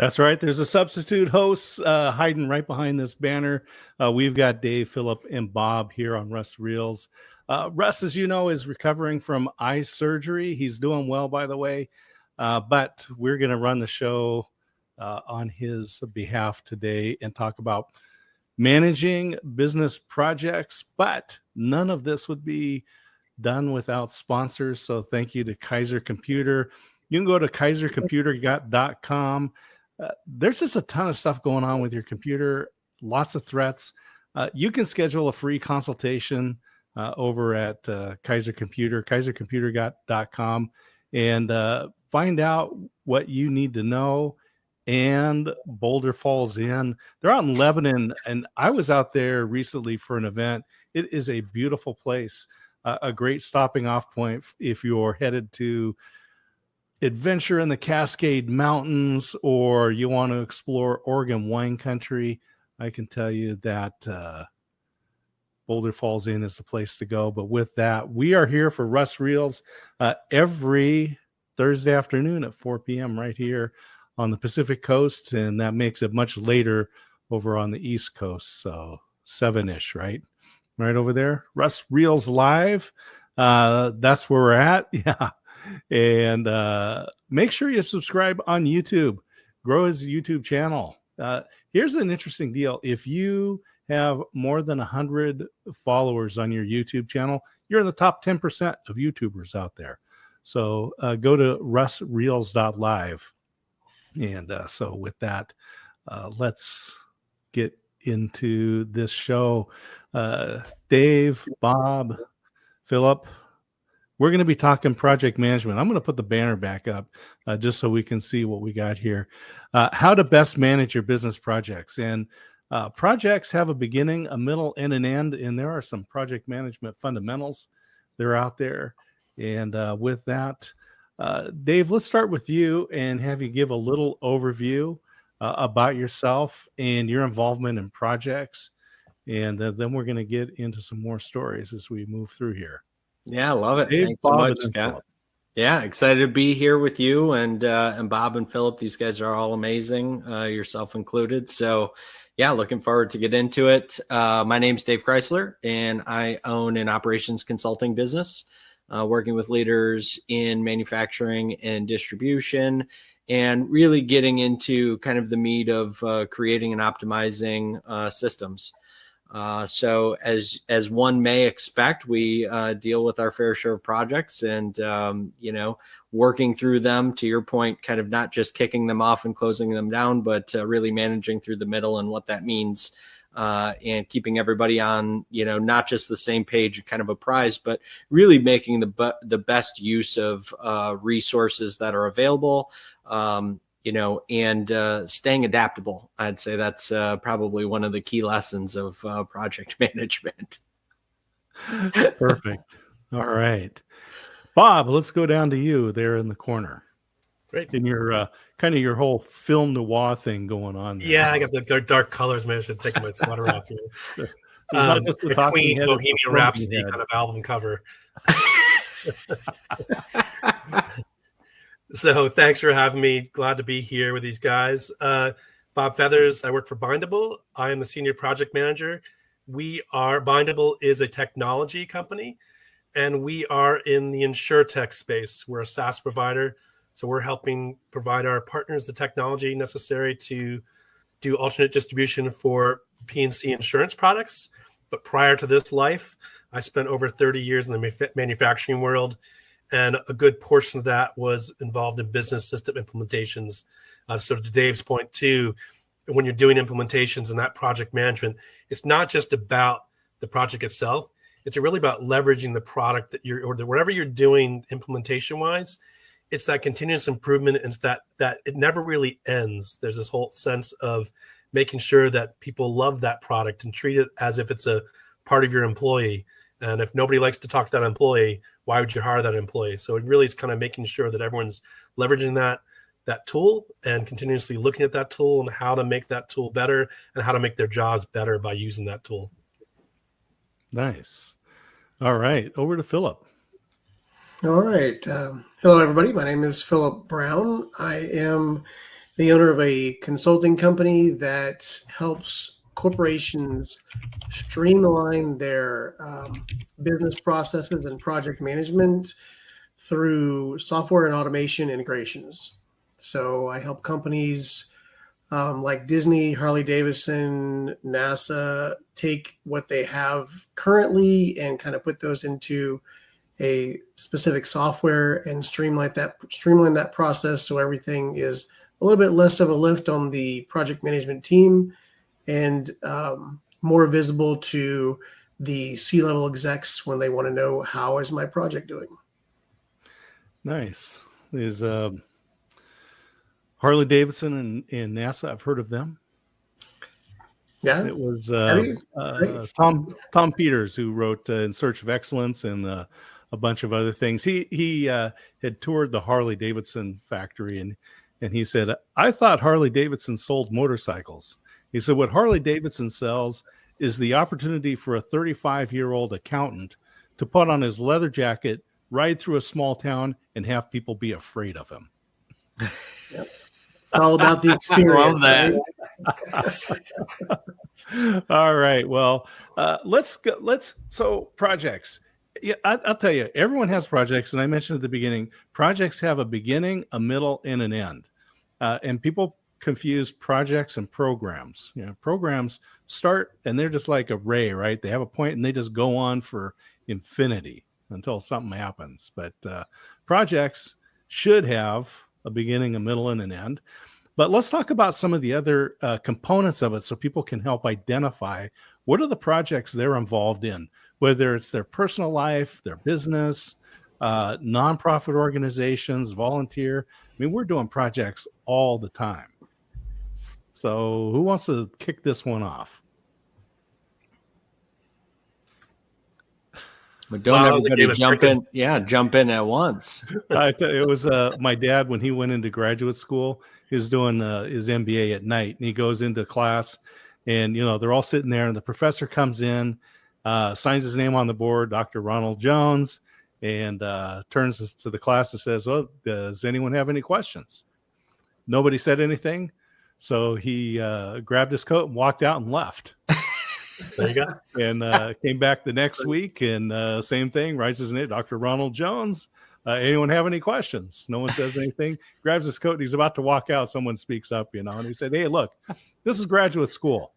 That's right. There's a substitute host hiding right behind this banner. We've got Dave, Phillip, and Bob here on Russ Reels. Russ, as you know, is recovering from eye surgery. He's doing well, by the way. But we're going to run the show on his behalf today and talk about managing business projects. But none of this would be done without sponsors. So thank you to Kaiser Computer. You can go to kaisercomputer.com. There's just a ton of stuff going on with your computer, lots of threats. You can schedule a free consultation over at Kaiser Computer, kaisercomputer.com, and find out what you need to know. And Boulder Falls Inn. They're out in Lebanon, and I was out there recently for an event. It is a beautiful place, a great stopping off point if you're headed to adventure in the Cascade Mountains or you want to explore Oregon wine country. I can tell you that Boulder Falls Inn is the place to go. But with that, we are here for Russ Reels every Thursday afternoon at 4 p.m. right here on the Pacific Coast, and that makes it much later over on the East Coast, so 7-ish, right over there. Russ Reels Live, that's where we're at. Yeah. And make sure you subscribe on YouTube. Grow his YouTube channel. Here's an interesting deal. If you have more than 100 followers on your YouTube channel, you're in the top 10% of YouTubers out there. So go to russreels.live. And so with that, let's get into this show. Dave, Bob, Phillip, we're going to be talking project management. I'm going to put the banner back up just so we can see what we got here. How to best manage your business projects. And projects have a beginning, a middle, and an end. And there are some project management fundamentals that are out there. And with that, Dave, let's start with you and have you give a little overview about yourself and your involvement in projects. And then we're going to get into some more stories as we move through here. Yeah, I love it. Dave, thanks so much, Scott. Yeah, excited to be here with you and Bob and Phillip. These guys are all amazing, yourself included. So, yeah, looking forward to get into it. My name's Dave Crysler, and I own an operations consulting business, working with leaders in manufacturing and distribution, and really getting into kind of the meat of creating and optimizing systems. So as one may expect, we deal with our fair share of projects and, working through them, to your point, kind of not just kicking them off and closing them down, but really managing through the middle and what that means, and keeping everybody on, not just the same page, kind of apprised, but really making the best use of resources that are available, and staying adaptable. I'd say that's probably one of the key lessons of project management. Perfect. All right. Bob, let's go down to you there in the corner. Great. In your kind of your whole film noir thing going on there. Yeah, I got the dark colors. Maybe I should take my sweater off here. The Queen Bohemian Rhapsody kind of album cover. So thanks for having me. Glad to be here with these guys. Bob Feathers, I work for Bindable. I am the senior project manager. Bindable is a technology company, and we are in the InsurTech space. We're a SaaS provider, so we're helping provide our partners the technology necessary to do alternate distribution for P&C insurance products. But prior to this life, I spent over 30 years in the manufacturing world, and a good portion of that was involved in business system implementations. So to Dave's point too, when you're doing implementations and that project management, it's not just about the project itself. It's really about leveraging the product that whatever you're doing implementation wise. It's that continuous improvement. And it's that it never really ends. There's this whole sense of making sure that people love that product and treat it as if it's a part of your employee. And if nobody likes to talk to that employee, why would you hire that employee? So it really is kind of making sure that everyone's leveraging that tool and continuously looking at that tool and how to make that tool better and how to make their jobs better by using that tool. Nice. All right. Over to Phillip. All right. Hello, everybody. My name is Phillip Brown. I am the owner of a consulting company that helps corporations streamline their business processes and project management through software and automation integrations. So I help companies like Disney, Harley Davidson, NASA take what they have currently and kind of put those into a specific software and streamline that process so everything is a little bit less of a lift on the project management team and more visible to the C-level execs when they want to know, how is my project doing? Nice. Is Harley Davidson and NASA, I've heard of them. Yeah. It was Tom Peters who wrote In Search of Excellence and a bunch of other things. He had toured the Harley Davidson factory and he said, I thought Harley Davidson sold motorcycles. He said, what Harley Davidson sells is the opportunity for a 35-year-old accountant to put on his leather jacket, ride through a small town, and have people be afraid of him. Yep. It's all about the experience. I love that. All right. Well, let's go. So projects. Yeah, I'll tell you, everyone has projects. And I mentioned at the beginning, projects have a beginning, a middle, and an end. And people confuse projects and programs. Programs start and they're just like a ray, right? They have a point and they just go on for infinity until something happens. But projects should have a beginning, a middle, and an end. But let's talk about some of the other components of it so people can help identify what are the projects they're involved in, whether it's their personal life, their business, nonprofit organizations, volunteer. I mean, we're doing projects all the time. So who wants to kick this one off? But don't everybody jump in? Yeah, jump in at once. It was my dad when he went into graduate school. He was doing his MBA at night, and he goes into class, and they're all sitting there, and the professor comes in, signs his name on the board, Dr. Ronald Jones, and turns to the class and says, "Well, does anyone have any questions?" Nobody said anything, so he grabbed his coat and walked out and left. There you go. And came back the next week and same thing, writes his name, Dr. Ronald Jones. Anyone have any questions? No one says anything. Grabs his coat and he's about to walk out. Someone speaks up, and he said, "Hey, look, this is graduate school.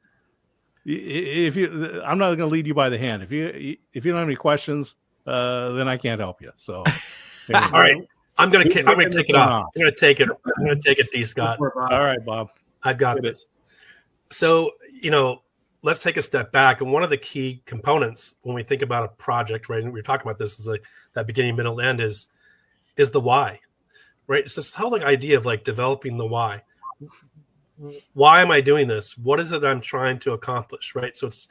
I'm not going to lead you by the hand. If you don't have any questions, then I can't help you." So, all right, I'm going to take it off. I'm going to take it, D. Scott. All right, Bob. I've got this. So, let's take a step back. And one of the key components when we think about a project, right, and we're talking about this, is like that beginning, middle, end is the why, right? It's this whole idea of like developing the why. Why am I doing this? What is it I'm trying to accomplish, right? So it's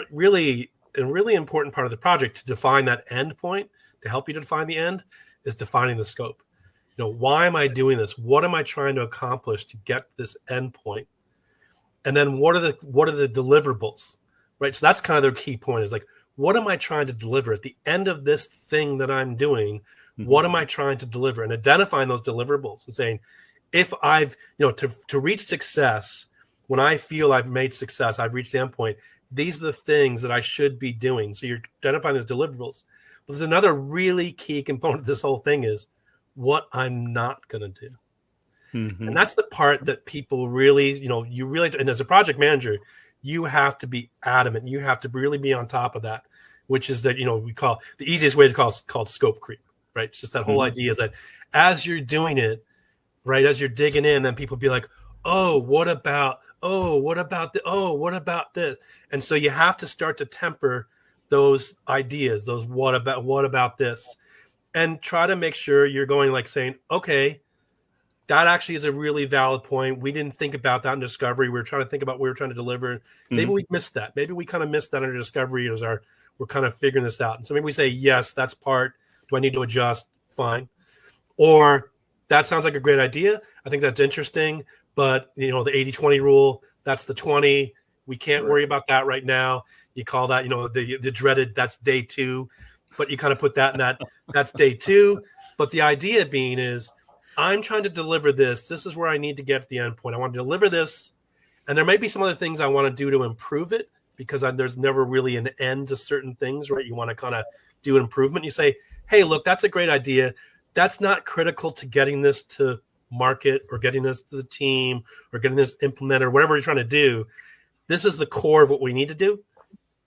really a really important part of the project to define that end point. To help you define the end is defining the scope. Why am I doing this? What am I trying to accomplish to get to this end point? And then what are the deliverables, right? So that's kind of their key point, is like, what am I trying to deliver at the end of this thing that I'm doing? Mm-hmm. What am I trying to deliver? And identifying those deliverables and saying, if I've, to reach success, when I feel I've made success, I've reached the end point, these are the things that I should be doing. So you're identifying those deliverables. But there's another really key component of this whole thing is what I'm not going to do. Mm-hmm. And that's the part that people really, and as a project manager, you have to be adamant. You have to really be on top of that, which is that, we call the easiest way to called scope creep, right? It's just that whole idea is that as you're doing it, right, as you're digging in, then people be like, what about this? And so you have to start to temper those ideas, those what about this, and try to make sure you're going like saying, okay, that actually is a really valid point. We didn't think about that in discovery. We were trying to think about what we were trying to deliver. Maybe we missed that. Maybe we kind of missed that under discovery we're kind of figuring this out. And so maybe we say, yes, that's part. Do I need to adjust? Fine. Or that sounds like a great idea. I think that's interesting. But, the 80-20 rule, that's the 20. We can't worry about that right now. You call that, the dreaded, that's day 2. But you kind of put that in that's day 2. But the idea being is, I'm trying to deliver this. This is where I need to get to the end point. I want to deliver this. And there might be some other things I want to do to improve it, because there's never really an end to certain things, right? You want to kind of do improvement. You say, hey, look, that's a great idea. That's not critical to getting this to market or getting this to the team or getting this implemented or whatever you're trying to do. This is the core of what we need to do.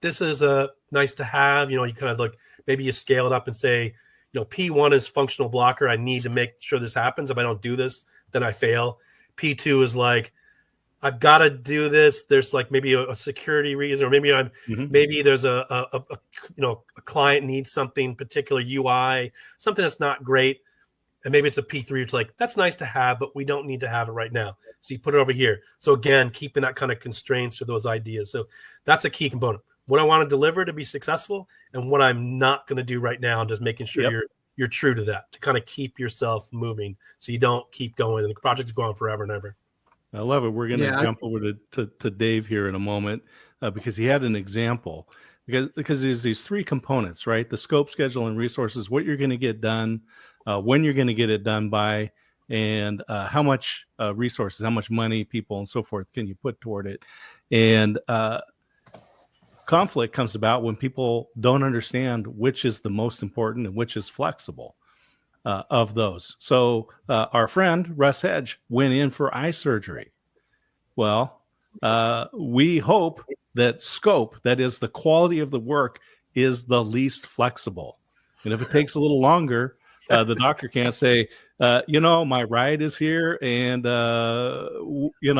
This is a nice to have. You kind of like, maybe you scale it up and say, P1 is functional blocker. I need to make sure this happens. If I don't do this, then I fail. P2 is like, I've got to do this. There's like maybe a security reason, or maybe maybe there's a client needs something particular UI, something that's not great. And maybe it's a P3. It's like, that's nice to have, but we don't need to have it right now. So you put it over here. So again, keeping that kind of constraints or those ideas. So that's a key component. What I want to deliver to be successful and what I'm not going to do right now, and just making sure you're true to that, to kind of keep yourself moving so you don't keep going and the project's going forever and ever. I love it. We're going to jump over to Dave here in a moment because he had an example. Because there's these three components, right? The scope, schedule, and resources, what you're going to get done, when you're going to get it done by, and how much resources, how much money, people, and so forth can you put toward it. And conflict comes about when people don't understand which is the most important and which is flexible of those. So our friend Russ Hedge went in for eye surgery. Well, we hope that scope, that is the quality of the work, is the least flexible. And if it takes a little longer, the doctor can't say, my ride is here and,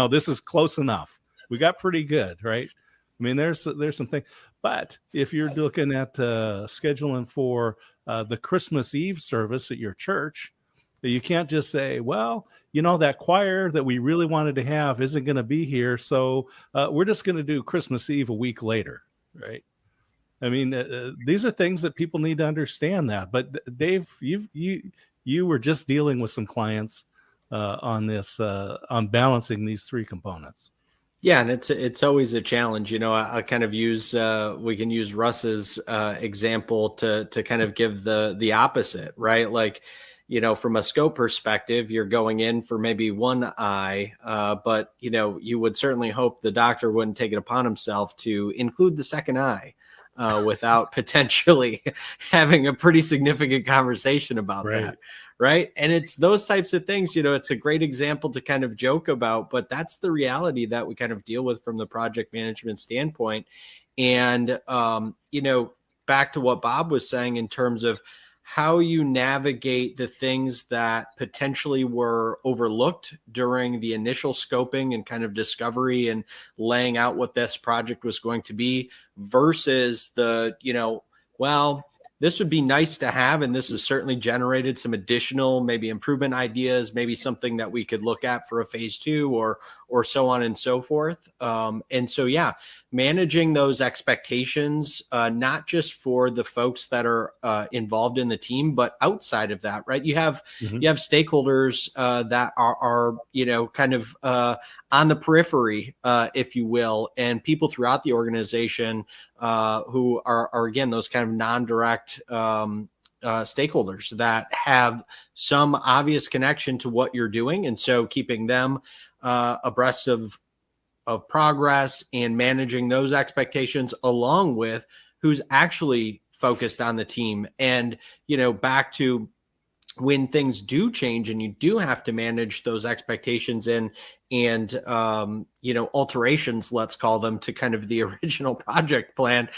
this is close enough. We got pretty good, right? I mean, there's some things. But if you're looking at scheduling for the Christmas Eve service at your church, you can't just say, well, that choir that we really wanted to have isn't going to be here, so we're just going to do Christmas Eve a week later, right? I mean, these are things that people need to understand that. But Dave, you were just dealing with some clients on this, on balancing these three components. Yeah, and it's always a challenge. I kind of use we can use Russ's example to kind of give the opposite, right? Like, from a scope perspective, you're going in for maybe one eye, but you would certainly hope the doctor wouldn't take it upon himself to include the second eye without potentially having a pretty significant conversation about that. Right. And it's those types of things, it's a great example to kind of joke about, but that's the reality that we kind of deal with from the project management standpoint. And, back to what Bob was saying in terms of how you navigate the things that potentially were overlooked during the initial scoping and kind of discovery and laying out what this project was going to be versus the, this would be nice to have, and this has certainly generated some additional maybe improvement ideas, maybe something that we could look at for a phase 2 or so on and so forth. And so, managing those expectations, not just for the folks that are involved in the team, but outside of that, right? You have stakeholders that are kind of on the periphery, if you will, and people throughout the organization who are again those kind of non-direct stakeholders that have some obvious connection to what you're doing, and so keeping them abreast of progress and managing those expectations along with who's actually focused on the team. And back to when things do change and you do have to manage those expectations and alterations, let's call them, to kind of the original project plan,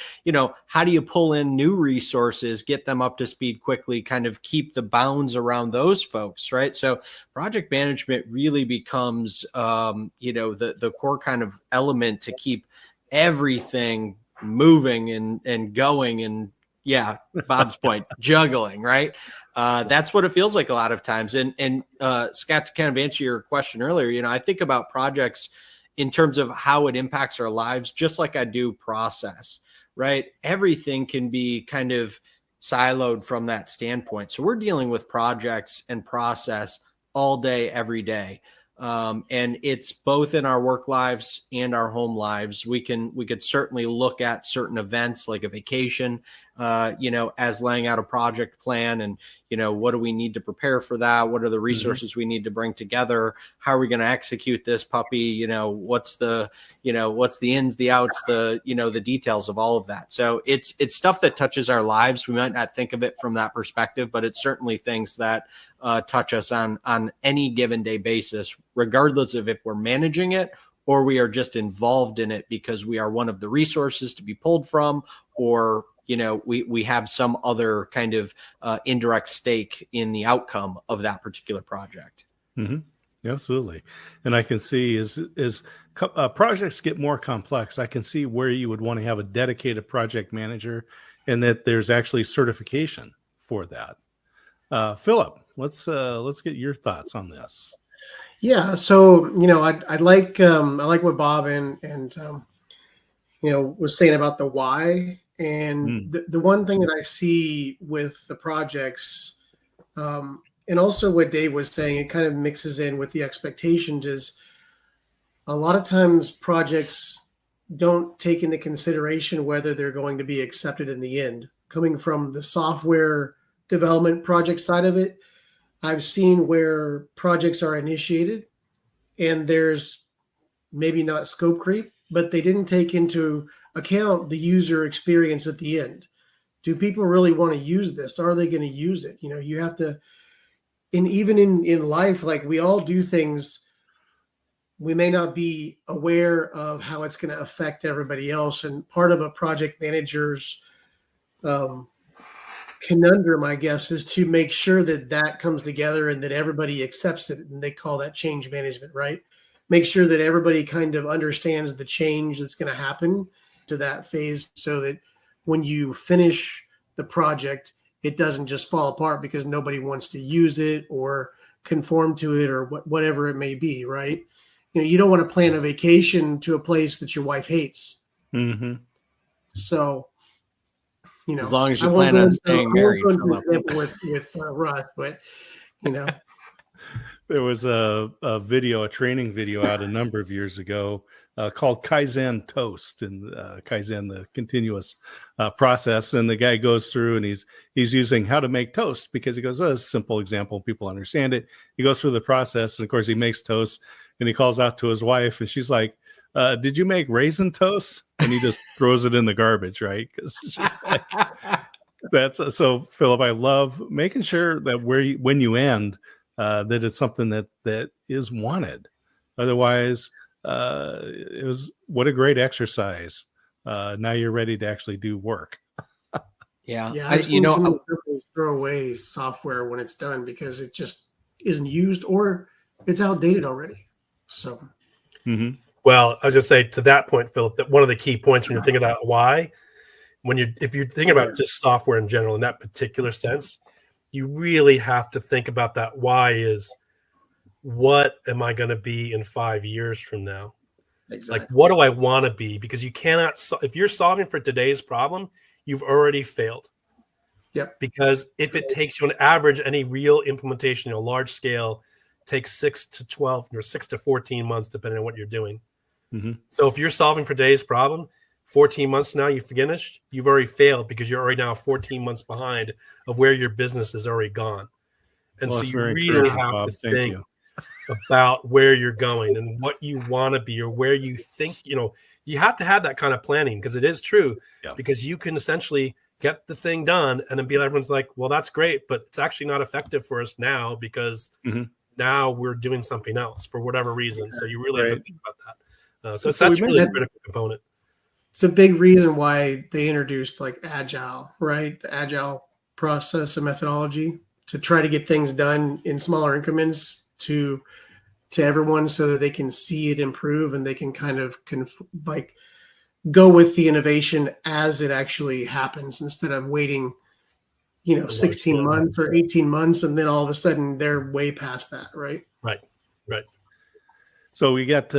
how do you pull in new resources, get them up to speed quickly, kind of keep the bounds around those folks, right? So project management really becomes, the core kind of element to keep everything moving and going and, Bob's point, juggling, right? That's what it feels like a lot of times. And Scott, to kind of answer your question earlier, I think about projects in terms of how it impacts our lives, just like I do process, right? Everything can be kind of siloed from that standpoint. So we're dealing with projects and process all day, every day. And it's both in our work lives and our home lives. We could certainly look at certain events like a vacation as laying out a project plan and, what do we need to prepare for that? What are the resources we need to bring together? How are we going to execute this puppy? What's the ins, the outs, the details of all of that. So it's stuff that touches our lives. We might not think of it from that perspective, but it's certainly things that touch us on any given day basis, regardless of if we're managing it or we are just involved in it because we are one of the resources to be pulled from, or we have some other kind of indirect stake in the outcome of that particular project. Mm-hmm. Absolutely. And I can see as projects get more complex, I can see where you would want to have a dedicated project manager and that there's actually certification for that. Phillip, let's get your thoughts on this. Yeah. So, I like what Bob and was saying about the why. And the one thing that I see with the projects, and also what Dave was saying, it kind of mixes in with the expectations, is a lot of times projects don't take into consideration whether they're going to be accepted in the end. Coming from the software development project side of it, I've seen where projects are initiated and there's maybe not scope creep, but they didn't take into account the user experience at the end. Do people really want to use this? Are they going to use it? You have to, and even in life, like we all do things, we may not be aware of how it's going to affect everybody else. And part of a project manager's conundrum, I guess, is to make sure that comes together and that everybody accepts it. And they call that change management, right? Make sure that everybody kind of understands the change that's going to happen to that phase, so that when you finish the project, it doesn't just fall apart because nobody wants to use it or conform to it or whatever it may be, right? You don't want to plan a vacation to a place that your wife hates. Mm-hmm. So, as long as you plan on staying married. With Russ, but there was a training video out a number of years ago called Kaizen Toast, and Kaizen, the continuous process. And the guy goes through and he's using how to make toast, because he goes, oh, it's a simple example, people understand it. He goes through the process, and of course he makes toast, and he calls out to his wife, and she's like, did you make raisin toast? And he just throws it in the garbage, right? Because it's just like, so Phillip, I love making sure that when you end, that it's something that is wanted. Otherwise, it was, what a great exercise. Now you're ready to actually do work. Yeah. I've seen too many companies throw away software when it's done because it just isn't used or it's outdated already. So, Well, I was just say to that point, Phillip, that one of the key points when you're thinking about why, if you're thinking about just software in general in that particular sense, you really have to think about that why is, what am I going to be in 5 years from now? Exactly. Like, what do I want to be? Because you cannot, if you're solving for today's problem, you've already failed. Yep. Because if it takes you, on average, any real implementation, large scale, takes 6 to 12 or 6 to 14 months, depending on what you're doing. So if you're solving for today's problem, 14 months from now you finished, you've already failed because you're already now 14 months behind of where your business is already gone. And so you really have to think about where you're going and what you want to be, or where you think, you have to have that kind of planning, because it is true, because you can essentially get the thing done and then everyone's like, well, that's great, but it's actually not effective for us now because now we're doing something else for whatever reason. So you really have to think about that. So that's really a critical component. It's a big reason why they introduced like Agile, right? The Agile process and methodology to try to get things done in smaller increments to everyone, so that they can see it improve and they can kind of go with the innovation as it actually happens, instead of waiting 16 months or 18 months and then all of a sudden they're way past that, right? Right. So we got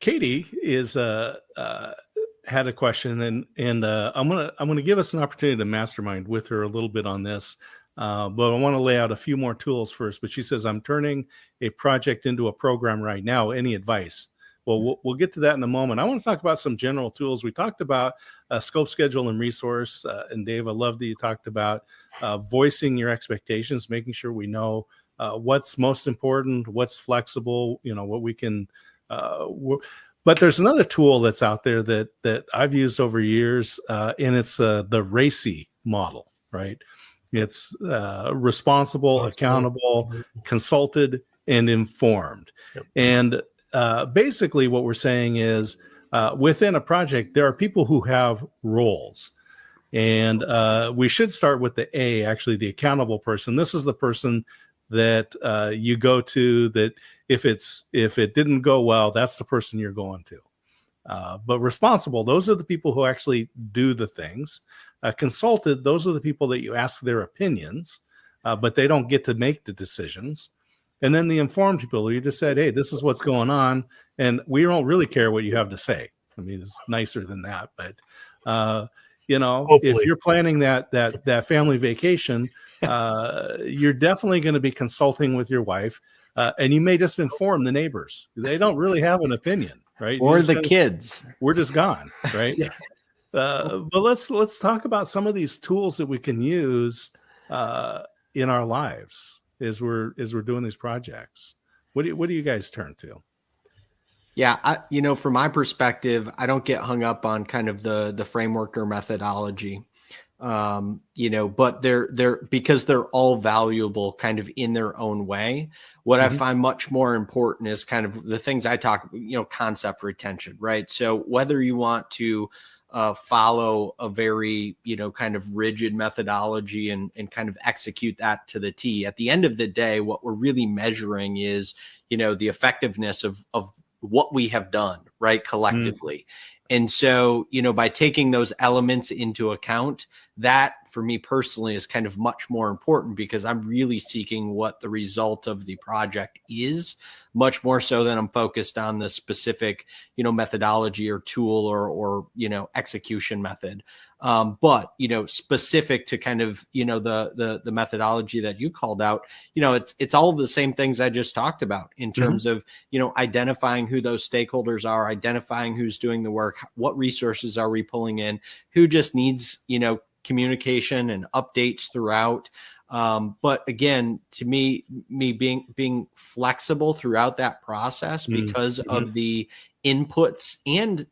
Katie had a question, and I'm gonna give us an opportunity to mastermind with her a little bit on this, but I want to lay out a few more tools first. But she says, I'm turning a project into a program right now. Any advice? Well, we'll get to that in a moment. I want to talk about some general tools. We talked about scope, schedule, and resource. And Dave, I love that you talked about voicing your expectations, making sure we know what's most important, what's flexible, what we can. But there's another tool that's out there that I've used over years, and it's the RACI model, right? It's responsible, accountable, consulted, and informed. Yep. And basically what we're saying is within a project, there are people who have roles. And we should start with the A, actually, the accountable person. This is the person that you go to, that if it didn't go well, that's the person you're going to. But responsible, those are the people who actually do the things. Consulted, those are the people that you ask their opinions, but they don't get to make the decisions. And then the informed people, you just said, hey, this is what's going on, and we don't really care what you have to say. I mean, it's nicer than that, but Hopefully. if you're planning that family vacation, you're definitely going to be consulting with your wife, and you may just inform the neighbors. They don't really have an opinion, right? Or the kids. We're just gone, right? Yeah. But let's talk about some of these tools that we can use in our lives as we're doing these projects. What do you guys turn to? Yeah, from my perspective, I don't get hung up on kind of the framework or methodology, but they're because they're all valuable kind of in their own way. What I find much more important is kind of the things I talk, concept retention, right? So whether you want to follow a very, kind of rigid methodology and kind of execute that to the T, at the end of the day, what we're really measuring is, the effectiveness of what we have done, right, collectively. And so, by taking those elements into account, that for me personally is kind of much more important, because I'm really seeking what the result of the project is, much more so than I'm focused on the specific, methodology or tool or execution method. But, specific to kind of, the methodology that you called out, it's all of the same things I just talked about in terms of, identifying who those stakeholders are, identifying who's doing the work, what resources are we pulling in, who just needs, communication and updates throughout. But again, to me being flexible throughout that process because of the inputs and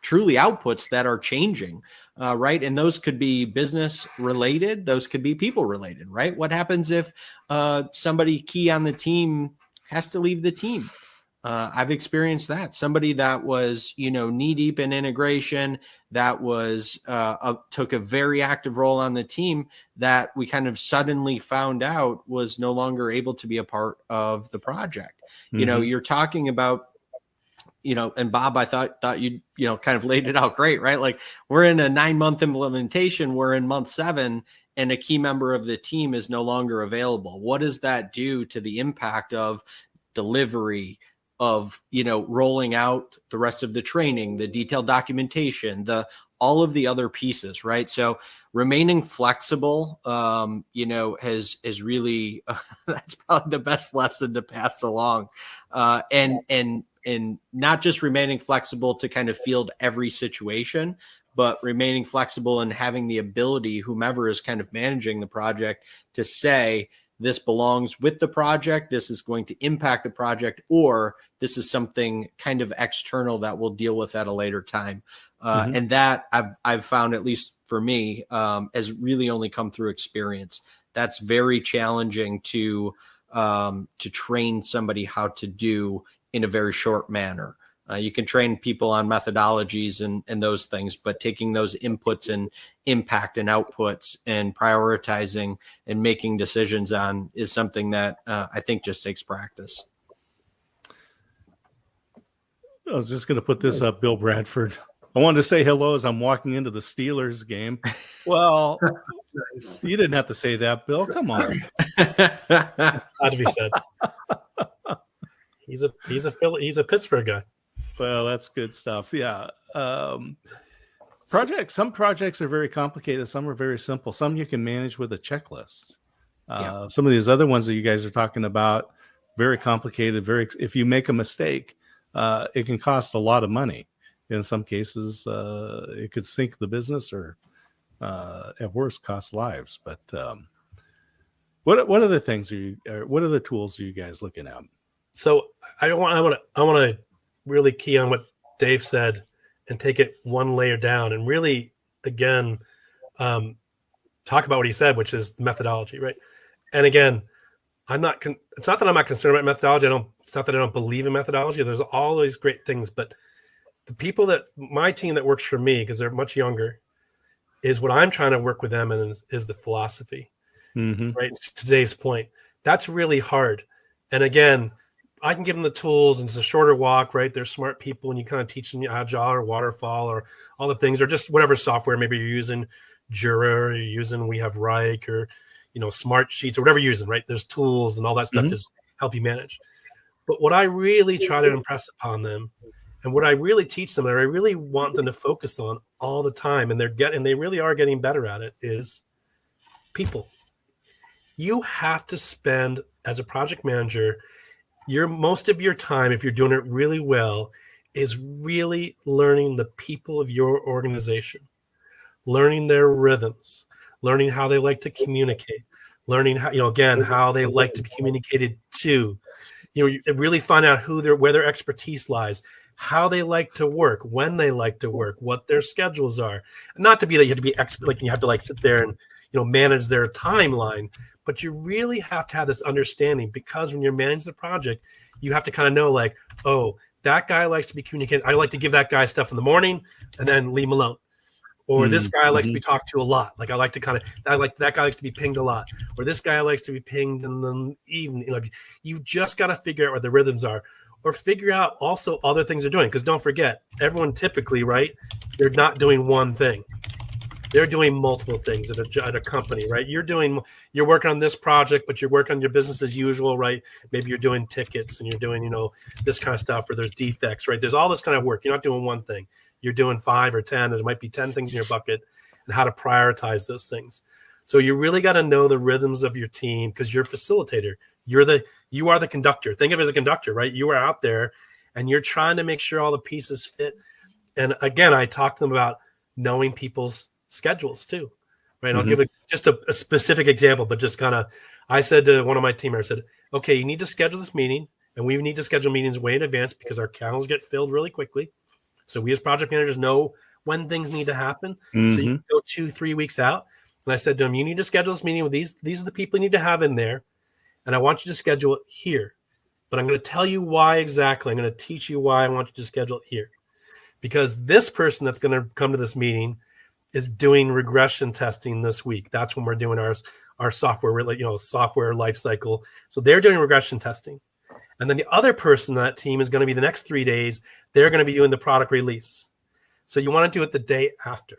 truly outputs that are changing, right? And those could be business related, those could be people related, right? What happens if somebody key on the team has to leave the team? I've experienced that. Somebody that was, knee deep in integration, that was took a very active role on the team, that we kind of suddenly found out was no longer able to be a part of the project. You're talking about, and Bob, I thought you kind of laid it out great, right? Like, we're in a 9-month implementation, we're in month 7, and a key member of the team is no longer available. What does that do to the impact of delivery, of rolling out the rest of the training, the detailed documentation, all of the other pieces, right? So remaining flexible, has really that's probably the best lesson to pass along, and not just remaining flexible to kind of field every situation, but remaining flexible and having the ability, whomever is kind of managing the project, to say, this belongs with the project, this is going to impact the project, or this is something kind of external that we'll deal with at a later time. And that I've found, at least for me, has really only come through experience. That's very challenging to train somebody how to do in a very short manner. You can train people on methodologies and those things, but taking those inputs and impact and outputs and prioritizing and making decisions on is something that I think just takes practice. I was just going to put this up, Bill Bradford. I wanted to say hello as I'm walking into the Steelers game. Well, nice. You didn't have to say that, Bill. Come on. Had to be said. He's a Pittsburgh guy. Well, that's good stuff. Yeah. Some projects are very complicated. Some are very simple. Some you can manage with a checklist. Some of these other ones that you guys are talking about, very complicated. If you make a mistake, it can cost a lot of money. In some cases, it could sink the business, or at worst, cost lives. But what other things what other tools are you guys looking at? So I want to really key on what Dave said and take it one layer down, and really again talk about what he said, which is the methodology, right? And again, it's not that I'm not concerned about methodology. It's not that I don't believe in methodology. There's all these great things, but the people my team that works for me, because they're much younger, is what I'm trying to work with them in is the philosophy, right? To Dave's point, that's really hard. And again, I can give them the tools, and it's a shorter walk, right? They're smart people, and you kind of teach them Agile or Waterfall or all the things, or just whatever software. Maybe you're using Jira, or you're using We Have Rike, or Smart Sheets, or whatever you're using, right? There's tools and all that stuff to help you manage. But what I really try to impress upon them, and what I really teach them, and I really want them to focus on all the time, and they really are getting better at it, is people. You have to spend, as a project manager, most of your time, if you're doing it really well, is really learning the people of your organization, learning their rhythms, learning how they like to communicate, learning how, again, how they like to be communicated to. You really find out where their expertise lies, how they like to work, when they like to work, what their schedules are. Not to be that you have to be expert, like you have to sit there and manage their timeline, but you really have to have this understanding, because when you're managing the project, you have to kind of know, oh, that guy likes to be communicated. I like to give that guy stuff in the morning and then leave him alone. Or this guy likes to be talked to a lot. That guy likes to be pinged a lot. Or this guy likes to be pinged in the evening. You've just got to figure out what the rhythms are, or figure out also other things they're doing. Because don't forget, everyone typically, right, they're not doing one thing. They're doing multiple things at a company, right? You're working on this project, but you're working on your business as usual, right? Maybe you're doing tickets and you're doing, this kind of stuff, or there's defects, right? There's all this kind of work. You're not doing one thing. You're doing 5 or 10. There might be 10 things in your bucket, and how to prioritize those things. So you really got to know the rhythms of your team, because you're a facilitator. You are the conductor. Think of it as a conductor, right? You are out there and you're trying to make sure all the pieces fit. And again, I talked to them about knowing people's schedules too, right? I'll give just a specific example, but just kind of, I said to one of my team members, I said, okay, you need to schedule this meeting, and we need to schedule meetings way in advance, because our calendars get filled really quickly. So we as project managers know when things need to happen. So you go 2-3 weeks out. And I said to him, you need to schedule this meeting with these are the people you need to have in there. And I want you to schedule it here. But I'm going to tell you why exactly. I'm going to teach you why I want you to schedule it here. Because this person that's going to come to this meeting is doing regression testing this week. That's when we're doing our software, software life cycle. So they're doing regression testing. And then the other person on that team is going to be the next 3 days. They're going to be doing the product release. So you want to do it the day after.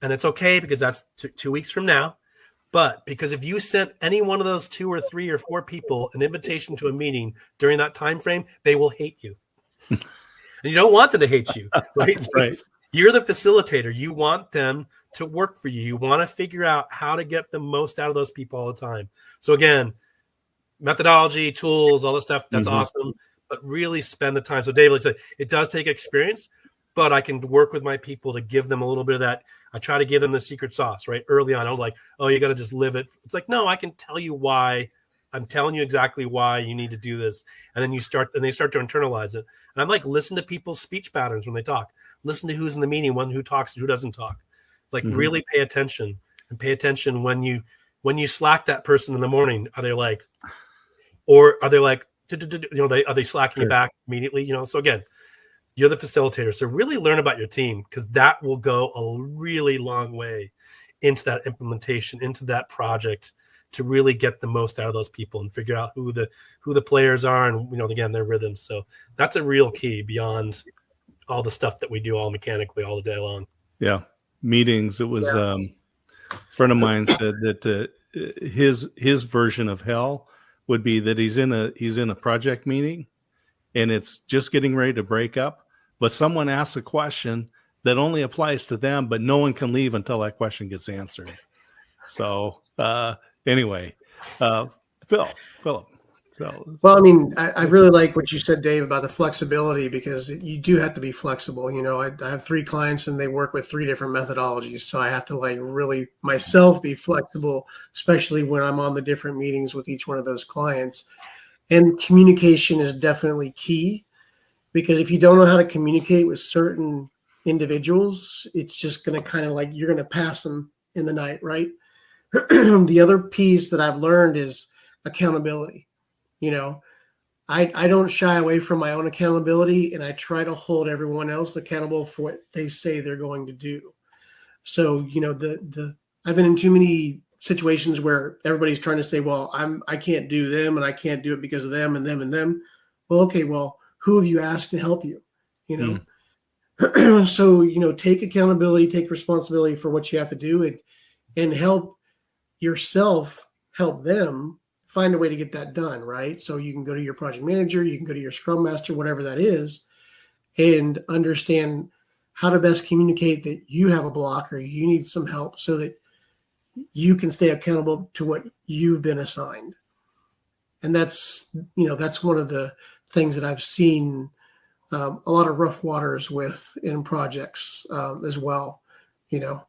And it's okay, because that's 2 weeks from now. But because if you sent any one of those 2 or 3 or 4 people an invitation to a meeting during that time frame, they will hate you. And you don't want them to hate you, right? Right. You're the facilitator. You want them to work for you. You want to figure out how to get the most out of those people all the time. So again, methodology, tools, all this stuff, that's awesome. But really spend the time. So David said, it does take experience, but I can work with my people to give them a little bit of that. I try to give them the secret sauce, right? Early on, I'm like, oh, you got to just live it. It's like, no, I can tell you why. I'm telling you exactly why you need to do this. And then they start to internalize it. And I'm like, listen to people's speech patterns when they talk. Listen to who's in the meeting, who talks and who doesn't talk. Like really pay attention, and pay attention when you slack that person in the morning. Are they like, are they slacking you back immediately? So again, you're the facilitator. So really learn about your team, because that will go a really long way into that implementation, into that project, to really get the most out of those people and figure out who the players are, and again, their rhythms. So that's a real key beyond all the stuff that we do all mechanically all the day long. Yeah, meetings. It was a friend of mine said that his version of hell would be that he's in a project meeting, and it's just getting ready to break up, but someone asks a question that only applies to them, but no one can leave until that question gets answered. So anyway, Phillip, So, well, I mean, I really like what you said, Dave, about the flexibility, because you do have to be flexible. You know, I have 3 clients and they work with 3 different methodologies. So I have to like really myself be flexible, especially when I'm on the different meetings with each one of those clients. And communication is definitely key, because if you don't know how to communicate with certain individuals, it's just going to kind of like you're going to pass them in the night, right? The other piece that I've learned is accountability. You know, I don't shy away from my own accountability, and I try to hold everyone else accountable for what they say they're going to do. So, you know, I've been in too many situations where everybody's trying to say, well, I can't do them and I can't do it because of them and them and them. Well, okay, well, who have you asked to help you? You know, so, you know, take accountability, take responsibility for what you have to do, and help yourself, help them find a way to get that done, right? So you can go to your project manager, you can go to your scrum master, whatever that is, and understand how to best communicate that you have a block or you need some help so that you can stay accountable to what you've been assigned. And that's, you know, that's one of the things that I've seen a lot of rough waters with in projects as well, you know.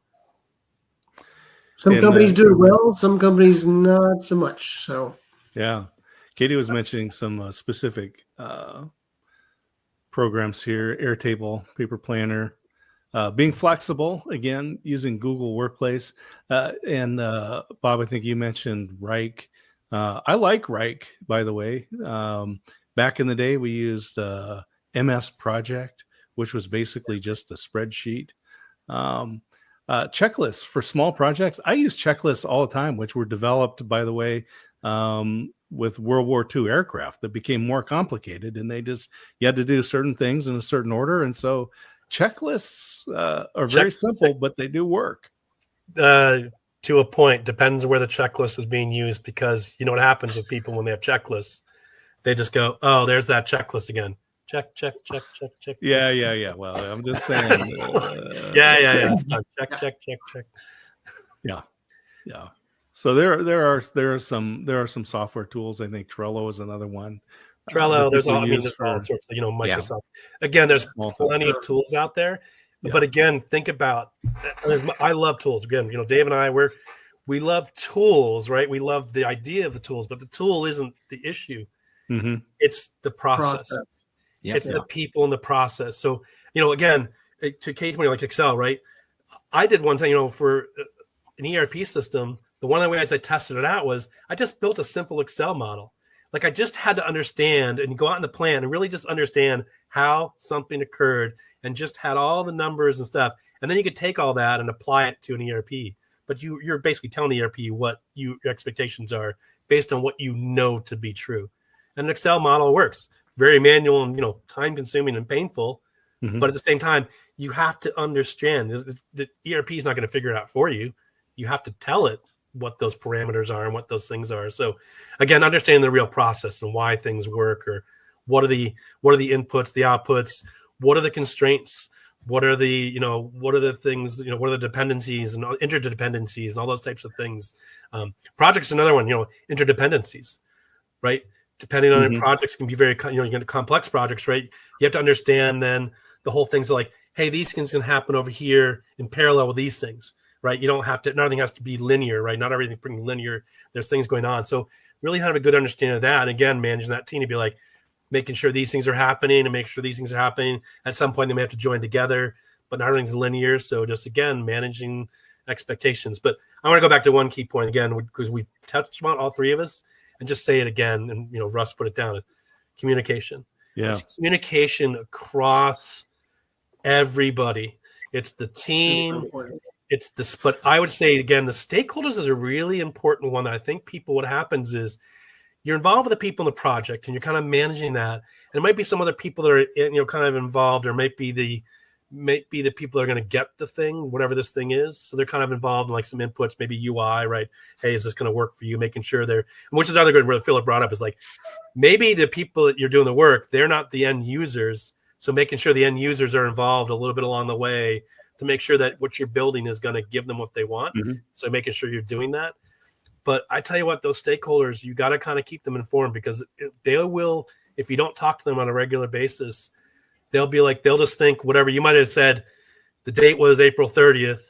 Some companies do it well, some companies not so much. So, yeah, Katie was mentioning some specific programs here: Airtable, Paper Planner, being flexible. Again, using Google Workplace, and Bob, I think you mentioned Rike. I like Rike, by the way. Back in the day, we used MS Project, which was basically just a spreadsheet. Checklists for small projects. I use checklists all the time, which were developed, by the way, with World War II aircraft that became more complicated, and you had to do certain things in a certain order. And so checklists are very simple, but they do work. To a point, depends where the checklist is being used, because you know what happens with people when they have checklists. They just go, oh, there's that checklist again. Check. Yeah. Well, I'm just saying. Yeah. It's done. Check. Yeah. So there are some software tools. I think Trello is another one. Trello. There's all sorts of, you know, Microsoft. Yeah. Again, there's plenty of tools out there. Yeah. But again, think about. I love tools. Again, you know, Dave and I, we love tools, right? We love the idea of the tools, but the tool isn't the issue. Mm-hmm. It's the process. Yep. It's the people in the process. So, you know, again, to Kate's point, like Excel, right? I did one thing, you know, for an ERP system. The one of the ways I tested it out was I just built a simple Excel model. Like I just had to understand and go out in the plan and really just understand how something occurred, and just had all the numbers and stuff. And then you could take all that and apply it to an ERP. But you're basically telling the ERP what your expectations are based on what you know to be true. And an Excel model works. Very manual and, you know, time consuming and painful. Mm-hmm. But at the same time, you have to understand the ERP is not going to figure it out for you. You have to tell it what those parameters are and what those things are. So again, understanding the real process and why things work, or what are the inputs, the outputs, what are the constraints, what are the things, you know, what are the dependencies and interdependencies and all those types of things. Projects, another one, you know, interdependencies, right? Depending on your projects can be very, you know, you get complex projects, right? You have to understand then the whole thing's like, hey, these things can happen over here in parallel with these things, right? You don't have to, nothing has to be linear, right? Not everything being linear. There's things going on. So really have a good understanding of that. And again, managing that team to be like, making sure these things are happening and make sure these things are happening. At some point, they may have to join together, but not everything's linear. So just, again, managing expectations. But I want to go back to one key point again, because we've touched on all three of us, and just say it again. And, you know, Russ put it down. Communication. Yeah. It's communication across everybody. It's the team. It's the, but I would say, again, the stakeholders is a really important one that I think what happens is you're involved with the people in the project and you're kind of managing that. And it might be some other people that are, you know, kind of involved, or might be the people that are going to get the thing, whatever this thing is. So they're kind of involved in like some inputs, maybe UI, right? Hey, is this going to work for you? Making sure which is another good word Phillip brought up, is like, maybe the people that you're doing the work, they're not the end users. So making sure the end users are involved a little bit along the way to make sure that what you're building is going to give them what they want. Mm-hmm. So making sure you're doing that. But I tell you what, those stakeholders, you got to kind of keep them informed, because they will, if you don't talk to them on a regular basis, they'll be like, they'll just think whatever you might have said. The date was April 30th,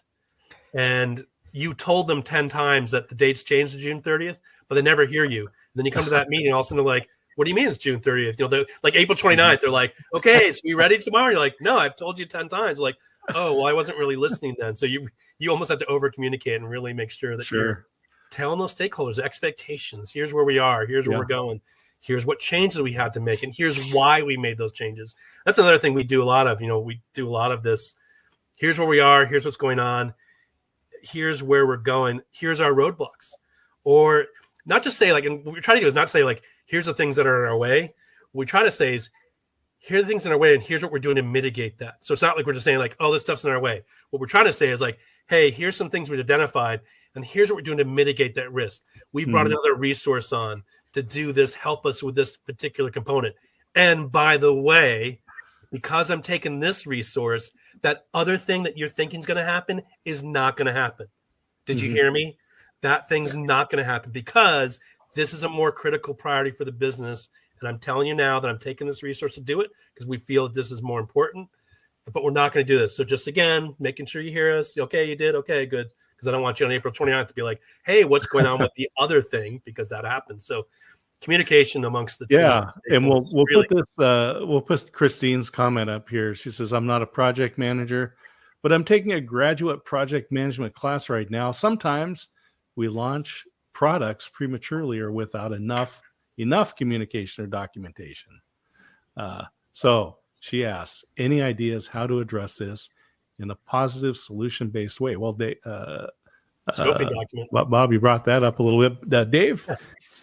and you told them 10 times that the date's changed to June 30th, but they never hear you. And then you come to that meeting, all of a sudden they're like, what do you mean it's June 30th? They're like April 29th. They're like, okay, so we ready tomorrow? You're like, no, I've told you 10 times. Like, oh, well, I wasn't really listening then. So you almost have to over communicate and really make sure that you're telling those stakeholders expectations. Here's where we are. Here's where we're going. Here's what changes we had to make. And here's why we made those changes. That's another thing we do a lot of. We do a lot of this. Here's where we are. Here's what's going on. Here's where we're going. Here's our roadblocks. Or not just say and what we're trying to do is not say here's the things that are in our way. What we try to say is, here are the things in our way, and here's what we're doing to mitigate that. So it's not like we're just saying oh, this stuff's in our way. What we're trying to say is hey, here's some things we've identified, and here's what we're doing to mitigate that risk. We brought another resource on to do this, help us with this particular component. And by the way, because I'm taking this resource, that other thing that you're thinking is going to happen is not going to happen. Did you hear me? That thing's not going to happen, because this is a more critical priority for the business. And I'm telling you now that I'm taking this resource to do it because we feel that this is more important, but we're not going to do this. So just, again, making sure you hear us. Okay, you did. Okay, good. Because I don't want you on April 29th to be like, hey, what's going on with the other thing? Because that happens. So communication amongst the two. Yeah. And we'll really put this, we'll put Christine's comment up here. She says, I'm not a project manager, but I'm taking a graduate project management class right now. Sometimes we launch products prematurely or without enough communication or documentation. So she asks, any ideas how to address this in a positive solution-based way? Well, scoping document. Bob, you brought that up a little bit. Dave?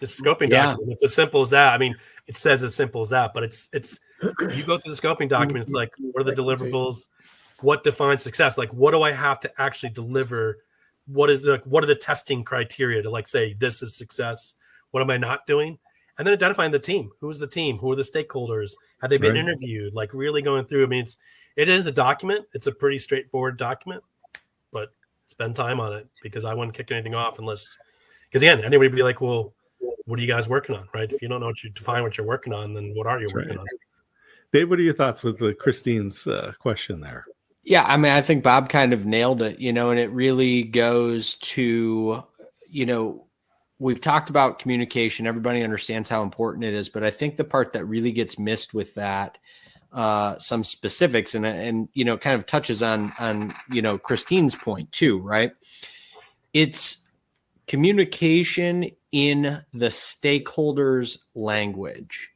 The scoping document. It's as simple as that. I mean, it says as simple as that, but it's you go through the scoping document. It's what are the deliverables? What defines success? What do I have to actually deliver? What are the testing criteria to say this is success? What am I not doing? And then identifying the team. Who's the team? Who are the stakeholders? Have they been interviewed? Really going through. I mean, it is a document. It's a pretty straightforward document, but spend time on it, because I wouldn't kick anything off because again, anybody would be like, well, what are you guys working on? Right? If you don't know define what you're working on, then what are you working on? Dave, what are your thoughts with Christine's question there? Yeah, I mean, I think Bob kind of nailed it, and it really goes to, we've talked about communication. Everybody understands how important it is, but I think the part that really gets missed with that, some specifics, and kind of touches on Christine's point too, right? It's communication in the stakeholders' language.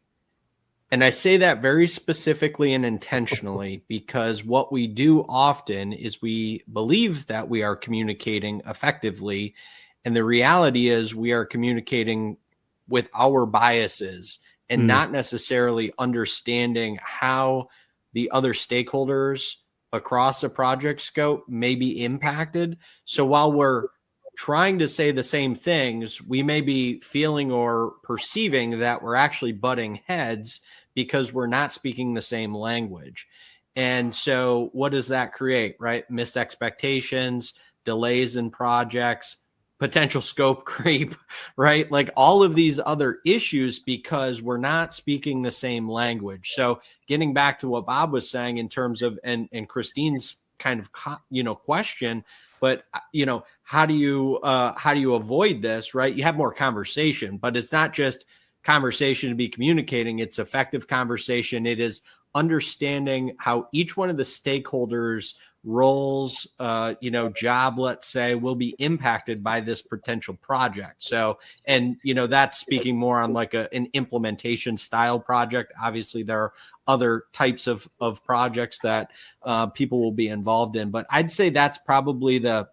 And I say that very specifically and intentionally, because what we do often is we believe that we are communicating effectively. And the reality is we are communicating with our biases and not necessarily understanding how the other stakeholders across a project scope may be impacted. So while we're trying to say the same things, we may be feeling or perceiving that we're actually butting heads because we're not speaking the same language. And so what does that create, right? Missed expectations, delays in projects, potential scope creep, right? All of these other issues because we're not speaking the same language. So getting back to what Bob was saying in terms of, and Christine's kind of, question, but how do you avoid this, right? You have more conversation, but it's not just conversation to be communicating. It's effective conversation. It is understanding how each one of the stakeholders' roles, job, let's say, will be impacted by this potential project. So, and, that's speaking more on an implementation style project. Obviously, there are other types of projects that people will be involved in, but I'd say that's probably the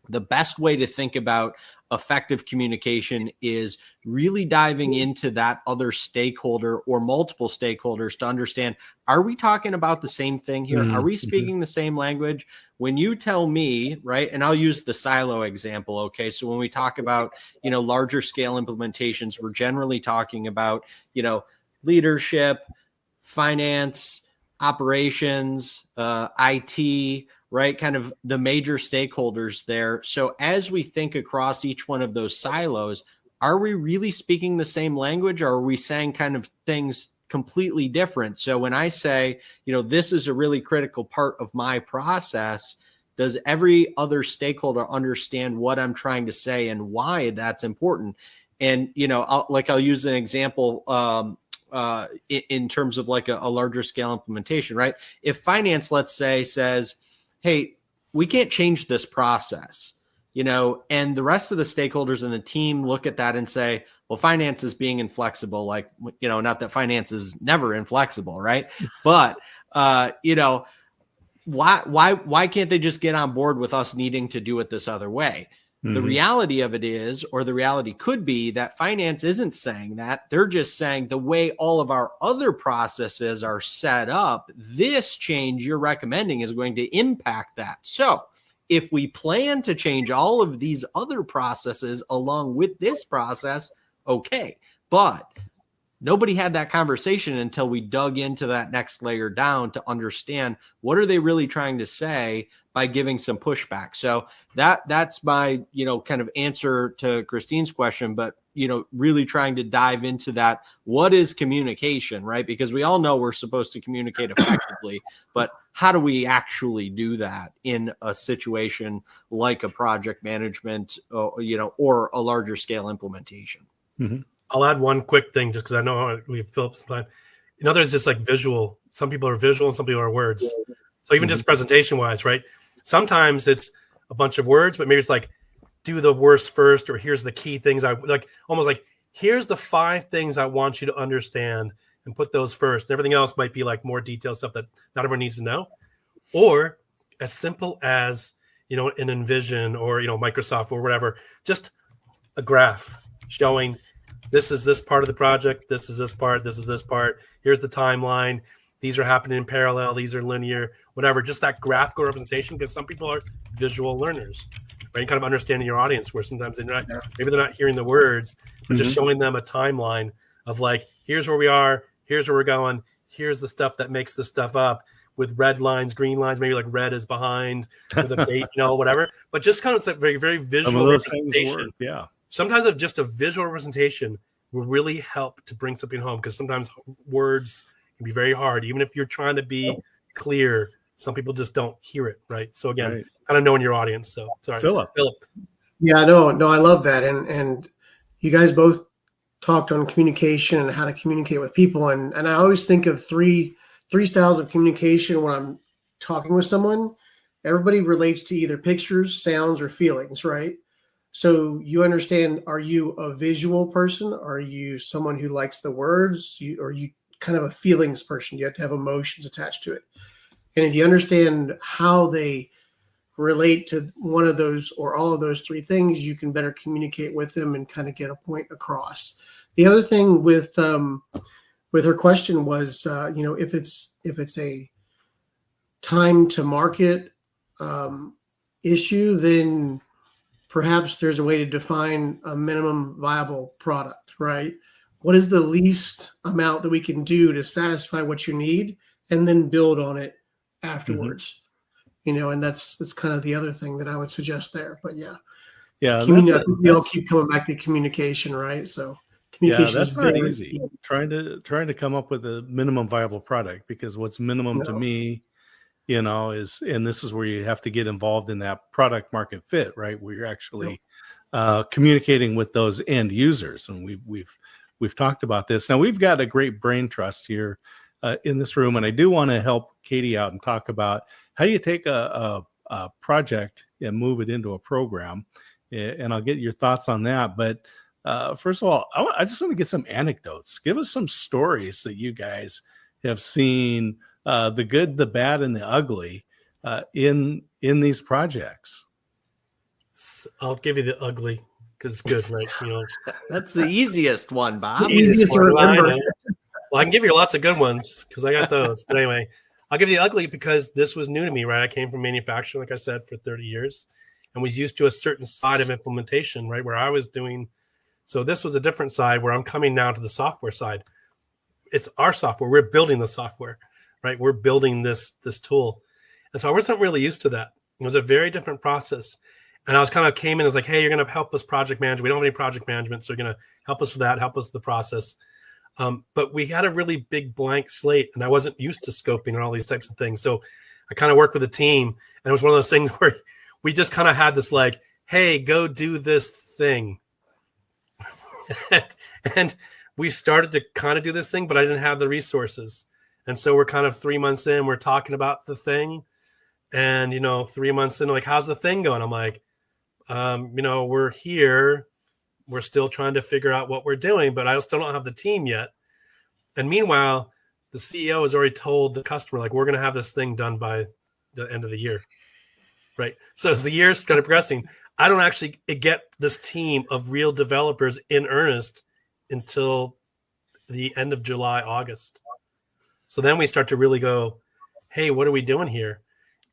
best way to think about effective communication is really diving into that other stakeholder or multiple stakeholders to understand, are we talking about the same thing here? Are we speaking the same language? When you tell me, right, and I'll use the silo example, okay? So when we talk about, larger scale implementations, we're generally talking about, leadership, finance, operations, IT, right? Kind of the major stakeholders there. So as we think across each one of those silos, are we really speaking the same language, or are we saying kind of things completely different? So when I say, this is a really critical part of my process, does every other stakeholder understand what I'm trying to say and why that's important? And, I'll use an example in terms of like a larger scale implementation, right? If finance, let's say, says, hey, we can't change this process, and the rest of the stakeholders in the team look at that and say, well, finance is being inflexible. Like, not that finance is never inflexible, right? But, why can't they just get on board with us needing to do it this other way? The reality of it is, or the reality could be, that finance isn't saying that. They're just saying the way all of our other processes are set up, this change you're recommending is going to impact that. So if we plan to change all of these other processes along with this process, okay. But nobody had that conversation until we dug into that next layer down to understand what are they really trying to say by giving some pushback. So that's my, kind of answer to Christine's question, but, really trying to dive into that. What is communication, right? Because we all know we're supposed to communicate effectively, but how do we actually do that in a situation like a project management, or a larger scale implementation? Mm-hmm. I'll add one quick thing just because I know we have Phillip some time. Others just like visual. Some people are visual and some people are words. So even just presentation wise, right? Sometimes it's a bunch of words, but maybe it's like, do the worst first, or here's the key things I like, almost like, here's the 5 things I want you to understand, and put those first. And everything else might be like more detailed stuff that not everyone needs to know. Or as simple as, an Envision or, Microsoft or whatever, just a graph showing this is this part of the project, this is this part, this is this part, here's the timeline, these are happening in parallel, these are linear, whatever, just that graphical representation, because some people are visual learners, right? And kind of understanding your audience, where sometimes maybe they're not hearing the words, but just showing them a timeline of like, here's where we are, here's where we're going, here's the stuff that makes this stuff up, with red lines, green lines, maybe like red is behind with a date, whatever. But just kind of, it's like very, very visual representation. Yeah. Sometimes just a visual representation will really help to bring something home, because sometimes words can be very hard. Even if you're trying to be clear, some people just don't hear it, right? So again, kind of knowing your audience. So sorry, Phillip. Yeah, no, I love that. And you guys both talked on communication and how to communicate with people. And I always think of three styles of communication when I'm talking with someone. Everybody relates to either pictures, sounds, or feelings, right? So you understand, are you a visual person? Are you someone who likes the words? Or are you kind of a feelings person? You have to have emotions attached to it. And if you understand how they relate to one of those or all of those 3 things, you can better communicate with them and kind of get a point across. The other thing with her question was, if it's a time to market issue, then perhaps there's a way to define a minimum viable product, right? What is the least amount that we can do to satisfy what you need, and then build on it afterwards? And that's kind of the other thing that I would suggest there. But yeah, we all keep coming back to communication, right? So communication that's is not very easy. Trying to come up with a minimum viable product, because what's minimum to me, is, and this is where you have to get involved in that product market fit, right? Where you're actually communicating with those end users. And we've talked about this. Now we've got a great brain trust here in this room, and I do want to help Katie out and talk about how you take a project and move it into a program. And I'll get your thoughts on that. But first of all, I just want to get some anecdotes. Give us some stories that you guys have seen, the good, the bad, and the ugly in these projects. I'll give you the ugly because it's good, right? That's the easiest one, Bob. The easiest to remember. Well, I can give you lots of good ones because I got those. But anyway, I'll give you the ugly because this was new to me, right? I came from manufacturing, like I said, for 30 years, and was used to a certain side of implementation, right? Where I was doing. So this was a different side where I'm coming now to the software side. It's our software. We're building the software, right? We're building this tool. And so I wasn't really used to that. It was a very different process. And I was kind of came in as like, hey, you're going to help us project manage. We don't have any project management. So you're going to help us with that, help us with the process. But we had a really big blank slate, and I wasn't used to scoping and all these types of things. So I kind of worked with a team, and it was one of those things where we just kind of had this like, hey, go do this thing. And we started to kind of do this thing, but I didn't have the resources. And so we're kind of 3 months in, we're talking about the thing. And, 3 months in, like, how's the thing going? I'm like, we're here. We're still trying to figure out what we're doing, but I still don't have the team yet. And meanwhile, the CEO has already told the customer, like, we're going to have this thing done by the end of the year. Right. So as the year's kind of progressing, I don't actually get this team of real developers in earnest until the end of July, August. So then we start to really go, hey, what are we doing here?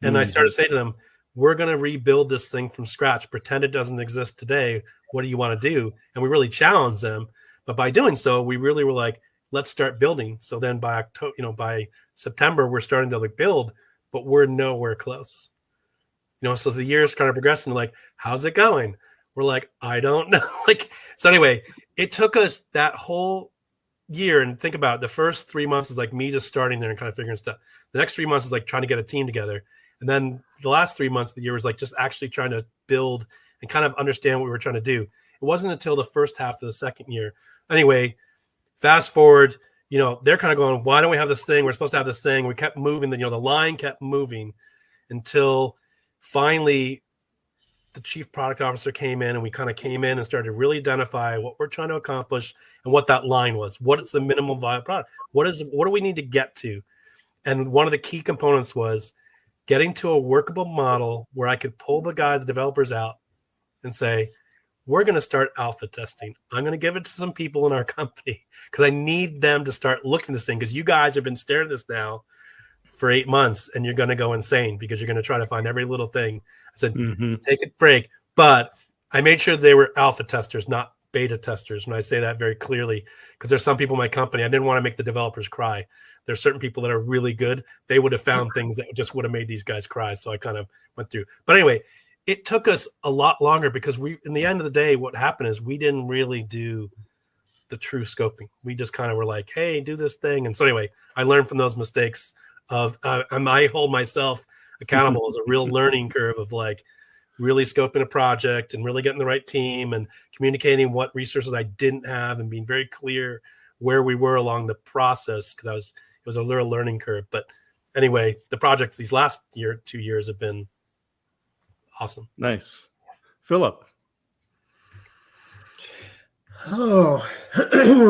And I started to say to them, we're going to rebuild this thing from scratch, pretend it doesn't exist today. What do you want to do? And we really challenged them. But by doing so, we really were like, let's start building. So then by October, by September, we're starting to like build, but we're nowhere close. So as the years kind of progressing, like, how's it going? We're like, I don't know. So anyway, it took us that whole year, and think about it, the first 3 months is like me just starting there and kind of figuring stuff. The next 3 months is like trying to get a team together. And then the last 3 months of the year was like just actually trying to build and kind of understand what we were trying to do. It wasn't until the first half of the second year. Anyway, fast forward, they're kind of going, why don't we have this thing? We're supposed to have this thing. We kept moving, the line kept moving until finally the chief product officer came in, and we kind of came in and started to really identify what we're trying to accomplish and what that line was. What is the minimum viable product? What do we need to get to? And one of the key components was getting to a workable model where I could pull the guys, the developers out and say, we're going to start alpha testing. I'm going to give it to some people in our company because I need them to start looking at this thing, because you guys have been staring at this now for 8 months and you're going to go insane because you're going to try to find every little thing. I said, take a break. But I made sure they were alpha testers, not beta testers. And I say that very clearly because there's some people in my company, I didn't want to make the developers cry. There's certain people that are really good. They would have found things that just would have made these guys cry. So I kind of went through. But anyway, it took us a lot longer because in the end of the day, what happened is we didn't really do the true scoping. We just kind of were like, hey, do this thing. And so anyway, I learned from those mistakes of, I hold myself accountable as a real learning curve of like really scoping a project and really getting the right team and communicating what resources I didn't have and being very clear where we were along the process, because it was a little learning curve. But anyway, the projects these last 2 years have been awesome. Nice. Phillip. Oh,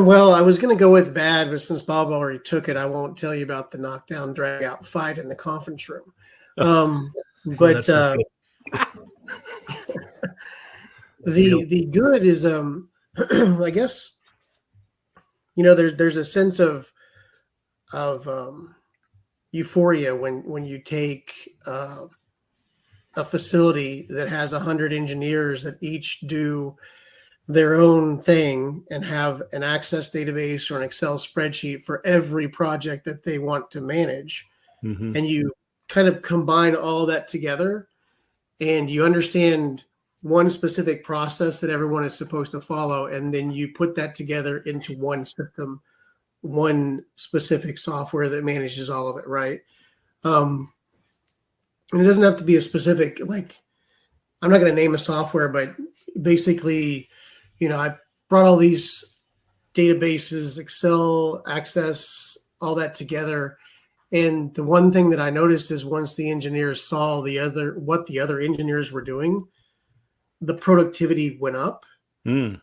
well, I was going to go with bad, but since Bob already took it, I won't tell you about the knockdown, drag out fight in the conference room. But the good is, I guess, there's a sense of euphoria when you take a facility that has 100 engineers that each do their own thing and have an Access database or an Excel spreadsheet for every project that they want to manage. And you kind of combine all that together and you understand one specific process that everyone is supposed to follow. And then you put that together into one system, one specific software that manages all of it. Right. And it doesn't have to be a specific, like, I'm not going to name a software, but basically, I brought all these databases, Excel, Access, all that together. And the one thing that I noticed is once the engineers saw what the other engineers were doing, the productivity went up and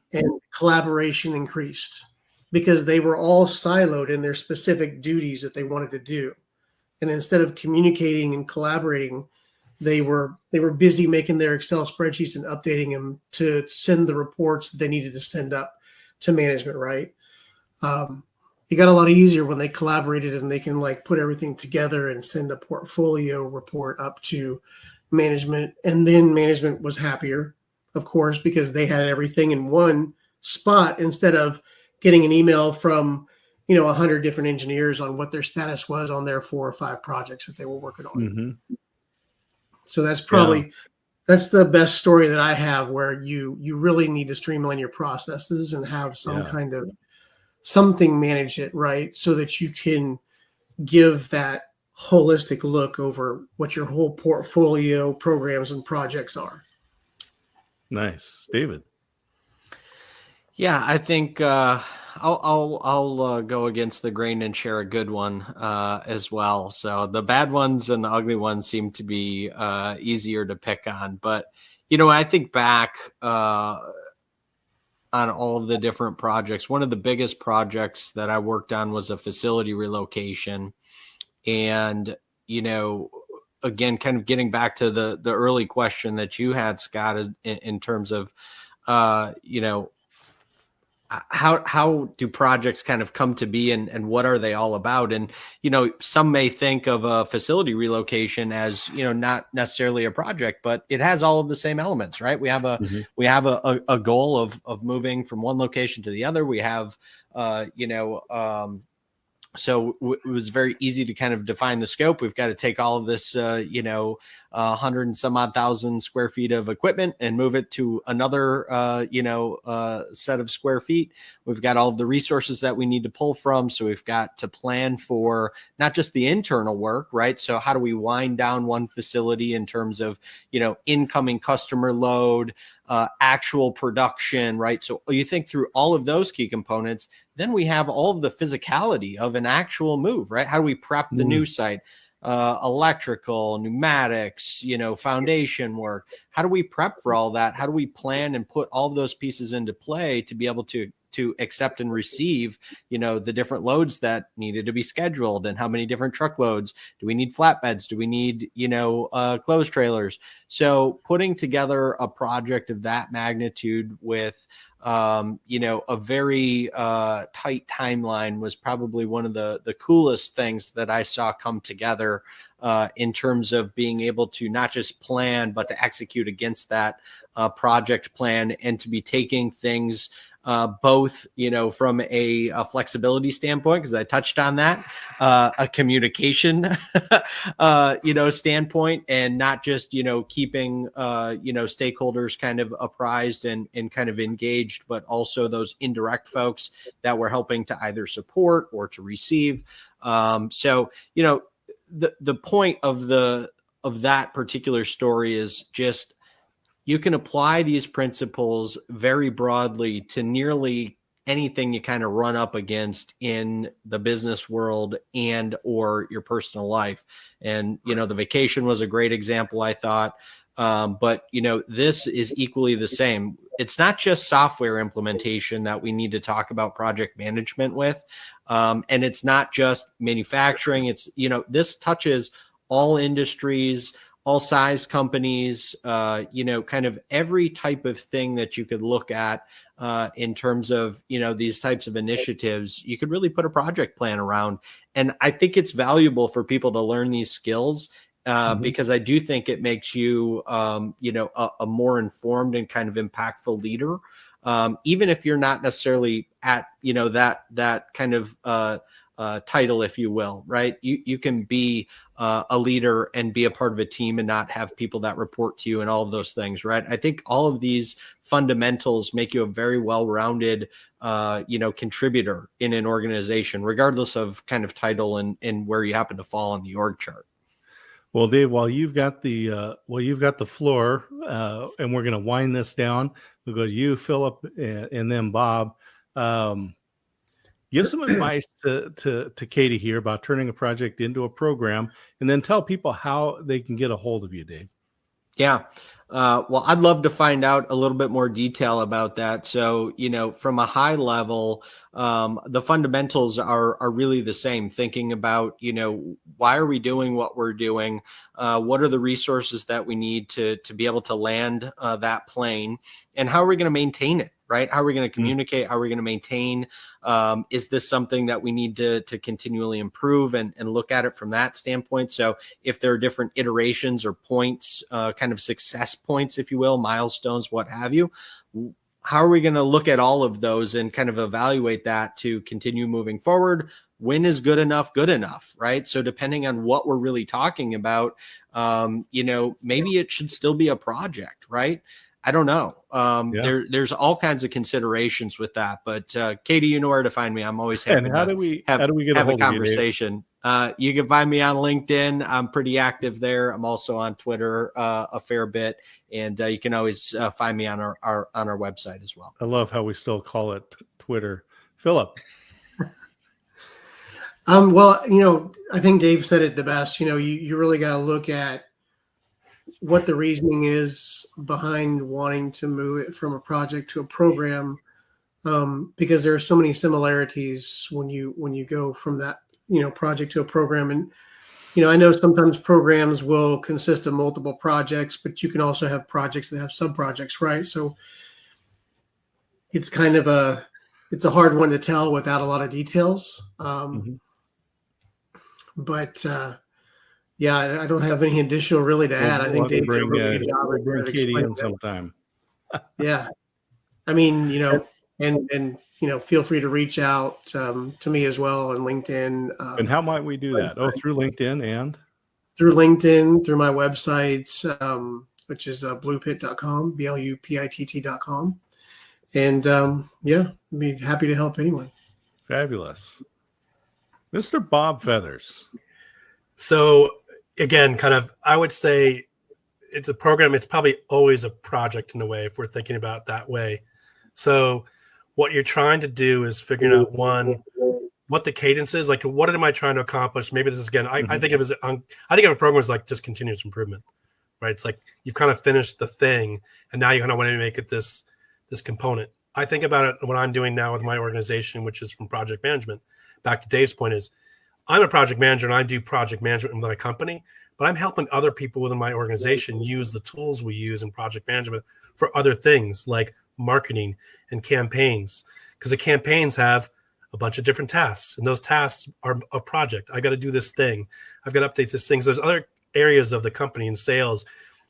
collaboration increased because they were all siloed in their specific duties that they wanted to do. And instead of communicating and collaborating, they were busy making their Excel spreadsheets and updating them to send the reports that they needed to send up to management, right? It got a lot easier when they collaborated and they can like put everything together and send a portfolio report up to management. And then management was happier, of course, because they had everything in one spot instead of getting an email from 100 different engineers on what their status was on their 4 or 5 projects that they were working on. So that's probably that's the best story that I have, where you really need to streamline your processes and have some kind of something manage it right, so that you can give that holistic look over what your whole portfolio programs and projects are. Nice, David. Yeah, I think I'll go against the grain and share a good one as well. So the bad ones and the ugly ones seem to be easier to pick on. But when I think back on all of the different projects, one of the biggest projects that I worked on was a facility relocation, and again, kind of getting back to the early question that you had, Scott, in terms of how do projects kind of come to be, and what are they all about? And, some may think of a facility relocation as, not necessarily a project, but it has all of the same elements, right? We have a goal of moving from one location to the other. We have, so it was very easy to kind of define the scope. We've got to take all of this, 100 and some odd thousand square feet of equipment and move it to another, set of square feet. We've got all of the resources that we need to pull from. So we've got to plan for not just the internal work, right? So how do we wind down one facility in terms of, incoming customer load, actual production, right? So you think through all of those key components. Then we have all of the physicality of an actual move, right? How do we prep the new site? Electrical, pneumatics, foundation work. How do we prep for all that? How do we plan and put all of those pieces into play to be able to accept and receive, the different loads that needed to be scheduled, and how many different truckloads? Do we need flatbeds? Do we need, closed trailers? So putting together a project of that magnitude with, a very tight timeline was probably one of the coolest things that I saw come together in terms of being able to not just plan, but to execute against that project plan, and to be taking things both, from a flexibility standpoint, because I touched on that, a communication, standpoint, and not just, keeping, stakeholders kind of apprised and kind of engaged, but also those indirect folks that we're helping to either support or to receive. So, the point of that particular story is just, you can apply these principles very broadly to nearly anything you kind of run up against in the business world and or your personal life. And, the vacation was a great example, I thought. But, this is equally the same. It's not just software implementation that we need to talk about project management with. And it's not just manufacturing. It's, this touches all industries, all size companies, kind of every type of thing that you could look at in terms of, these types of initiatives. You could really put a project plan around. And I think it's valuable for people to learn these skills because I do think it makes you, a more informed and kind of impactful leader. Even if you're not necessarily at, that kind of title, if you will, right? You can be a leader and be a part of a team and not have people that report to you and all of those things, right? I think all of these fundamentals make you a very well-rounded, contributor in an organization, regardless of kind of title and where you happen to fall on the org chart. Well, Dave, while you've got the floor, and we're going to wind this down, we'll go to you, Phillip, and then Bob. Give some advice to Katie here about turning a project into a program, and then tell people how they can get a hold of you, Dave. Yeah. Well, I'd love to find out a little bit more detail about that. So, from a high level, the fundamentals are really the same. Thinking about, why are we doing what we're doing? What are the resources that we need to be able to land that plane? And how are we going to maintain it? Right? How are we going to communicate? How are we going to maintain? Is this something that we need to continually improve and look at it from that standpoint? So if there are different iterations or points, kind of success points, if you will, milestones, what have you, how are we going to look at all of those and kind of evaluate that to continue moving forward? when is good enough, right? So depending on what we're really talking about, maybe it should still be a project, right? I don't know. There's all kinds of considerations with that, but Katie, you know where to find me. I'm always happy and how do we get a hold conversation. You can find me on LinkedIn. I'm pretty active there. I'm also on Twitter a fair bit, and you can always find me on our website as well. I love how we still call it Twitter. Phillip. Well, I think Dave said it the best. You really got to look at what the reasoning is behind wanting to move it from a project to a program, because there are so many similarities when you go from that project to a program. And I know sometimes programs will consist of multiple projects, but you can also have projects that have sub projects, right? So it's kind of a hard one to tell without a lot of details. But yeah, I don't have any additional really to add. I think Dave did a really good job. We'll bring Katie in sometime. Yeah, I mean, and feel free to reach out to me as well on LinkedIn. And how might we do that? Oh, through LinkedIn and through LinkedIn, through my websites, which is bluepitt.com, BLUPITT.com, and I'd be happy to help anyone. Fabulous, Mr. Bob Feathers. So again, I would say it's a program. It's probably always a project in a way, if we're thinking about it that way. So what you're trying to do is figuring out what the cadence is. Like, what am I trying to accomplish? Maybe this is, again, I think of a program as like just continuous improvement, right? It's like you've kind of finished the thing, and now you kind of want to make it this component. I think about it, what I'm doing now with my organization, which is from project management. Back to Dave's point is, I'm a project manager and I do project management in my company, but I'm helping other people within my organization use the tools we use in project management for other things like marketing and campaigns, because the campaigns have a bunch of different tasks, and those tasks are a project. I got to do this thing. I've got to update this thing. So there's other areas of the company in sales.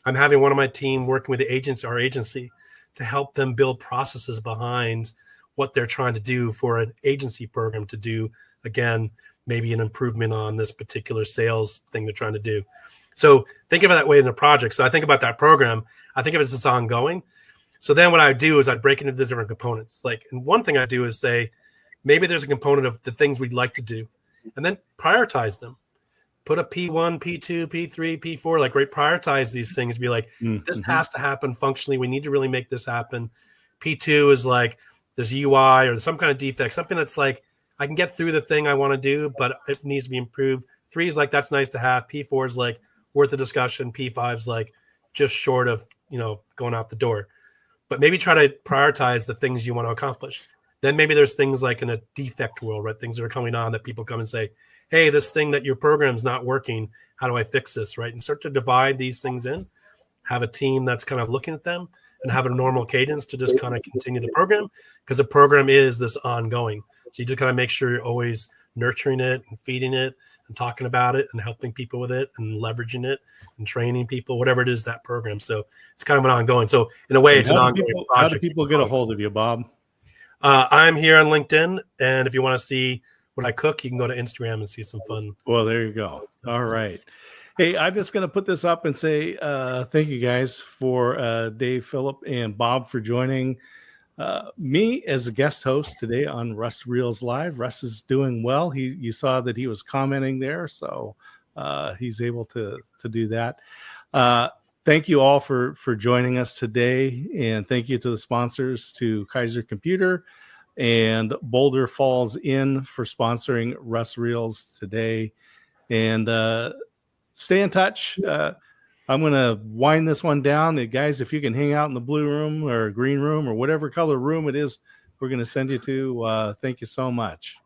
I'm having one of my team working with our agency to help them build processes behind what they're trying to do for an agency program to do, again, maybe an improvement on this particular sales thing they're trying to do. So think of it that way in a project. So I think about that program. I think of it as it's ongoing. So then what I do is I break into the different components. And one thing I do is say, maybe there's a component of the things we'd like to do, and then prioritize them. Put a P1, P2, P3, P4, prioritize these things. Be like, this has to happen functionally. We need to really make this happen. P2 is like, there's UI or some kind of defect, something that's like, I can get through the thing I want to do, but it needs to be improved. 3 is like, that's nice to have. P4 is like, worth a discussion. P5 is like, just short of, going out the door. But maybe try to prioritize the things you want to accomplish. Then maybe there's things like in a defect world, right? Things that are coming on that people come and say, hey, this thing that your program's not working. How do I fix this, right? And start to divide these things in, have a team that's kind of looking at them, and have a normal cadence to just kind of continue the program, because the program is this ongoing. So you just kind of make sure you're always nurturing it and feeding it and talking about it and helping people with it and leveraging it and training people, whatever it is, that program. So it's kind of an ongoing. So in a way, it's an ongoing project. How do people get a hold of you, Bob? I'm here on LinkedIn. And if you want to see what I cook, you can go to Instagram and see some fun. Well, there you go. All right. Hey, I'm just going to put this up and say thank you guys for Dave, Phillip, and Bob for joining me as a guest host today on Russ Reels Live. Russ is doing well. You saw that he was commenting there, so he's able to do that. Thank you all for joining us today, and thank you to the sponsors, to Kaiser Computer and Boulder Falls Inn for sponsoring Russ Reels today. And stay in touch. I'm going to wind this one down. Guys, if you can hang out in the blue room or green room or whatever color room it is we're going to send you to, thank you so much.